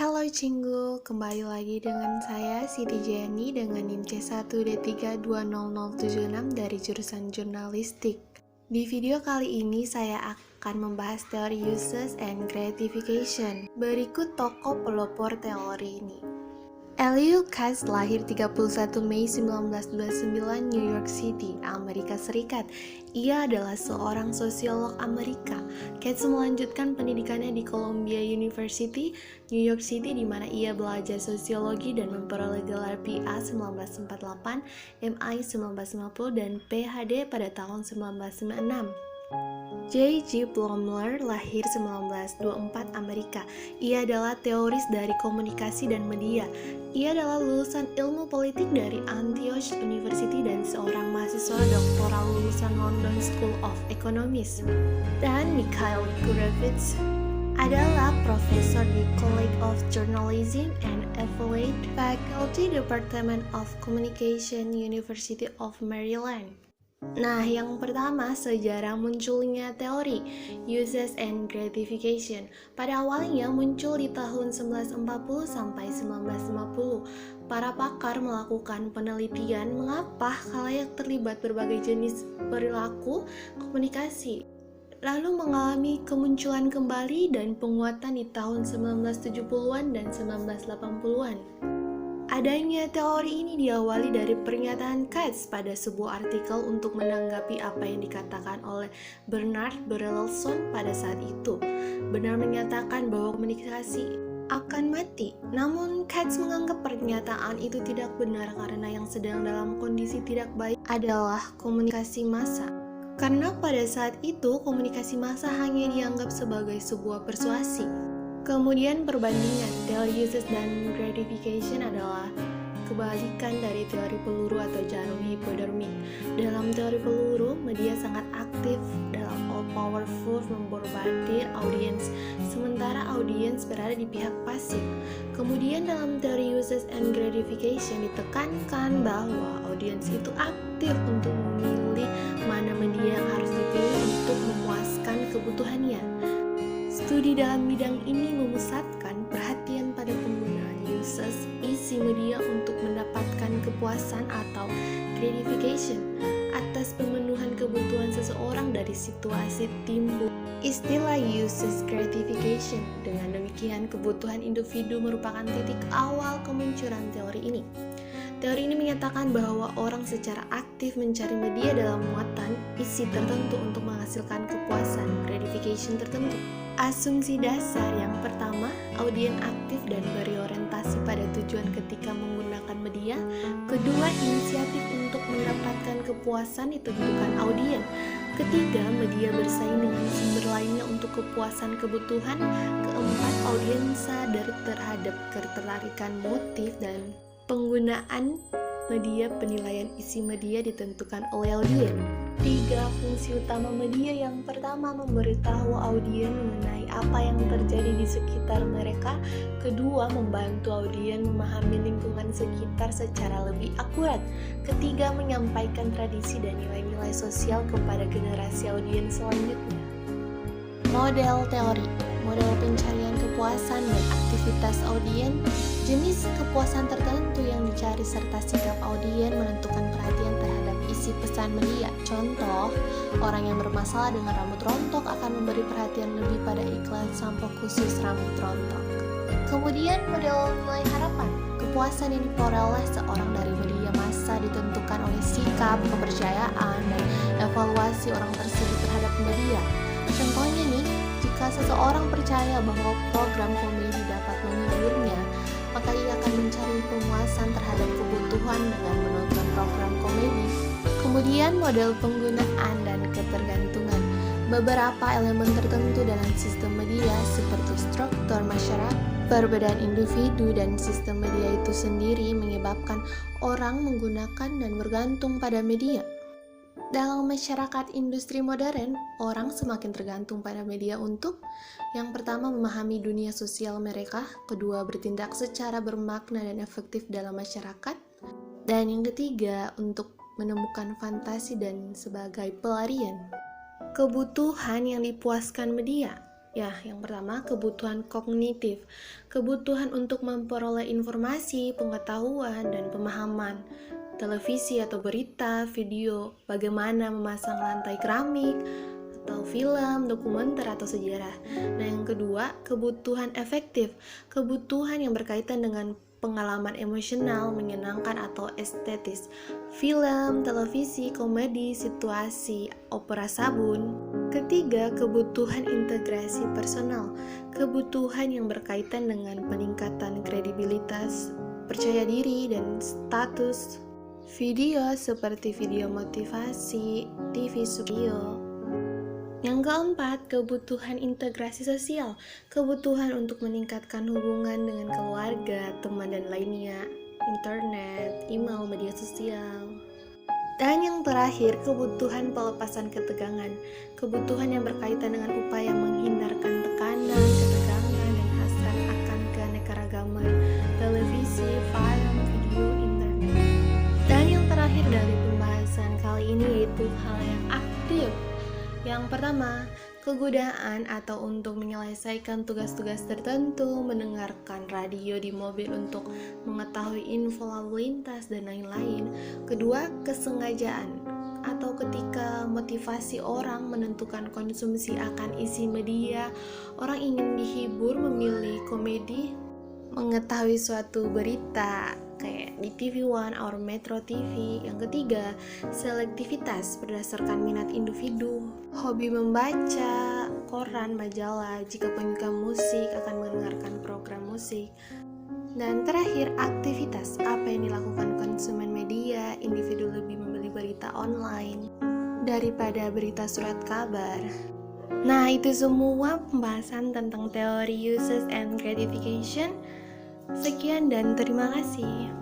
Halo Cinggu, kembali lagi dengan saya Siti Jani dengan NIM C1D3200076 dari jurusan jurnalistik. Di video kali ini saya akan membahas teori uses and gratification. Berikut tokoh pelopor teori ini. Elihu Katz lahir 31 Mei 1929 New York City, Amerika Serikat. Ia adalah seorang sosiolog Amerika. Katz melanjutkan pendidikannya di Columbia University, New York City, di mana ia belajar sosiologi dan memperoleh gelar PA 1948, MI 1950, dan PhD pada tahun 1996. J.G. Plummer lahir 1924 Amerika. Ia adalah teoris dari komunikasi dan media. Ia adalah lulusan ilmu politik dari Antioch University dan seorang mahasiswa doktoral lulusan London School of Economics. Dan Mikhail Gurevich adalah profesor di College of Journalism and Affiliate Faculty Department of Communication, University of Maryland. Nah, yang pertama, sejarah munculnya teori uses and gratification. Pada awalnya muncul di tahun 1940 sampai 1950. Para pakar melakukan penelitian mengapa khalayak terlibat berbagai jenis perilaku komunikasi, lalu mengalami kemunculan kembali dan penguatan di tahun 1970-an dan 1980-an. Adanya teori ini diawali dari pernyataan Katz pada sebuah artikel untuk menanggapi apa yang dikatakan oleh Bernard Berelson pada saat itu. Bernard menyatakan bahwa komunikasi akan mati, namun Katz menganggap pernyataan itu tidak benar karena yang sedang dalam kondisi tidak baik adalah komunikasi massa. Karena pada saat itu komunikasi massa hanya dianggap sebagai sebuah persuasi. Kemudian perbandingan teori uses dan gratification adalah kebalikan dari teori peluru atau jarum hipodermik. Dalam teori peluru, media sangat aktif dalam all powerful memborbardir audiens, sementara audiens berada di pihak pasif. Kemudian dalam teori uses and gratification ditekankan bahwa audiens itu aktif untuk memilih mana media yang harus dipilih untuk memuaskan kebutuhannya. Studi dalam bidang ini memusatkan perhatian pada penggunaan uses isi media untuk mendapatkan kepuasan atau gratification atas pemenuhan kebutuhan seseorang dari situasi timbul istilah uses gratification. Dengan demikian, kebutuhan individu merupakan titik awal kemunculan teori ini. Teori ini menyatakan bahwa orang secara aktif mencari media dalam muatan isi tertentu untuk menghasilkan kepuasan gratification tertentu. Asumsi dasar yang pertama, audien aktif dan berorientasi pada tujuan ketika menggunakan media. Kedua, inisiatif untuk mendapatkan kepuasan ditentukan audien. Ketiga, media bersaing dengan sumber lainnya untuk kepuasan kebutuhan. Keempat, audien sadar terhadap ketertarikan motif dan penggunaan media. Penilaian isi media ditentukan oleh audien. 3. Fungsi utama media. Yang pertama, memberitahu audien mengenai apa yang terjadi di sekitar mereka. Kedua, membantu audien memahami lingkungan sekitar secara lebih akurat. Ketiga, menyampaikan tradisi dan nilai-nilai sosial kepada generasi audien selanjutnya. Model teori. Model pencarian kepuasan dan aktivitas audien. Jenis kepuasan tertentu yang dicari serta sikap audien menentukan perhatian terhadap isi pesan media. Contoh, orang yang bermasalah dengan rambut rontok akan memberi perhatian lebih pada iklan sampo khusus rambut rontok. Kemudian model nilai harapan. Kepuasan yang diperoleh seorang dari media massa ditentukan oleh sikap, kepercayaan, dan evaluasi orang tersebut terhadap media. Contohnya nih, jika seseorang percaya bahwa program komedi dapat menghiburnya, maka ia akan mencari pemuasan terhadap kebutuhan dengan menonton program komedi. Kemudian model penggunaan dan ketergantungan. Beberapa elemen tertentu dalam sistem media seperti struktur masyarakat, perbedaan individu, dan sistem media itu sendiri menyebabkan orang menggunakan dan bergantung pada media. Dalam masyarakat industri modern, orang semakin tergantung pada media untuk yang pertama, memahami dunia sosial mereka. Kedua, bertindak secara bermakna dan efektif dalam masyarakat. Dan yang ketiga, untuk menemukan fantasi dan sebagai pelarian. Kebutuhan yang dipuaskan media. Ya, yang pertama kebutuhan kognitif, kebutuhan untuk memperoleh informasi, pengetahuan, dan pemahaman. Televisi atau berita, video, bagaimana memasang lantai keramik, atau film, dokumenter, atau sejarah. Nah, yang kedua, kebutuhan efektif, kebutuhan yang berkaitan dengan pengalaman emosional, menyenangkan atau estetis. Film, televisi, komedi, situasi, opera sabun. Ketiga, kebutuhan integrasi personal, kebutuhan yang berkaitan dengan peningkatan kredibilitas, percaya diri, dan status. Video seperti video motivasi, TV video. Yang keempat, kebutuhan integrasi sosial, kebutuhan untuk meningkatkan hubungan dengan keluarga, teman, dan lainnya, internet, email, media sosial. Dan yang terakhir, kebutuhan pelepasan ketegangan, kebutuhan yang berkaitan dengan upaya menghindarkan tekanan, ketegangan, dan hasrat akan keanekaragaman, televisi, film, video, internet. Dan yang terakhir dari pembahasan kali ini yaitu hal yang aktif. Yang pertama, kegodaan atau untuk menyelesaikan tugas-tugas tertentu, mendengarkan radio di mobil untuk mengetahui info lalu lintas dan lain-lain. Kedua, kesengajaan atau ketika motivasi orang menentukan konsumsi akan isi media, orang ingin dihibur memilih komedi, mengetahui suatu berita kayak di TV One or Metro TV. Yang ketiga, selektivitas berdasarkan minat individu, hobi membaca koran, majalah. Jika penyuka musik akan mendengarkan program musik. Dan terakhir, aktivitas, apa yang dilakukan konsumen media, individu lebih membeli berita online daripada berita surat kabar. Nah, itu semua pembahasan tentang teori uses and gratification. Sekian dan terima kasih.